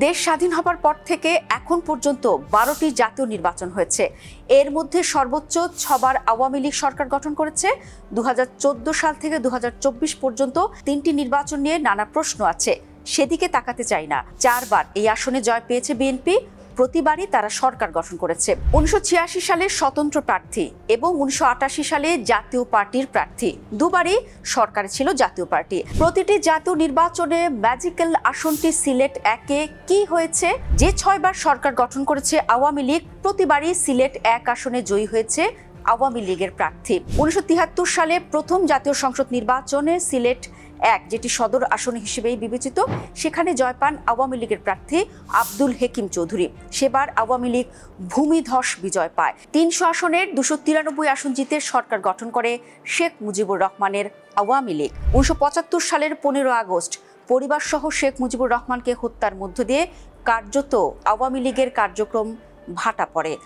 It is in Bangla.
দেশ স্বাধীন হবার পর থেকে এখন পর্যন্ত 12টি জাতীয় নির্বাচন হয়েছে। এর মধ্যে সর্বোচ্চ 6বার আওয়ামী লীগ সরকার গঠন করেছে। 2014 সাল থেকে 2024 পর্যন্ত 3টি নির্বাচন নিয়ে নানা প্রশ্ন আছে, সেদিকে তাকাতে চাই না। 4বার এই আসনে জয় পেয়েছে বিএনপি, প্রতিবারই তারা সরকার গঠন করেছে। 1986 সালে স্বতন্ত্র প্রার্থী এবং 1988 সালে জাতীয় পার্টির প্রার্থী, দুবারই সরকারে ছিল জাতীয় পার্টি। প্রতিটি জাতীয় নির্বাচনে ম্যাজিক্যাল আসনটি সিলেট 1-এ কি হয়েছে? যে 6বার সরকার গঠন করেছে আওয়ামী লীগ, প্রতিবারই সিলেট 1 আসনে জয়ী হয়েছে আওয়ামী লীগের প্রার্থী। 1973 সালে প্রথম জাতীয় সংসদ নির্বাচনে সিলেট 1, যেটি সদর আসন হিসেবেই বিবেচিত, সেখানে জয় পান আওয়ামী লীগের প্রার্থী আব্দুল হেকিম চৌধুরী। সেবার আওয়ামী লীগ ভূমিধস বিজয় পায়। 300 আসনের 293 আসন জিতে সরকার গঠন করে শেখ মুজিবুর রহমানের আওয়ামী লীগ। 1975 সালের 15 আগস্ট পরিবারসহ শেখ মুজিবুর রহমানকে হত্যার মধ্য দিয়ে কার্যত আওয়ামী লীগের কার্যক্রম ভাটা পড়ে।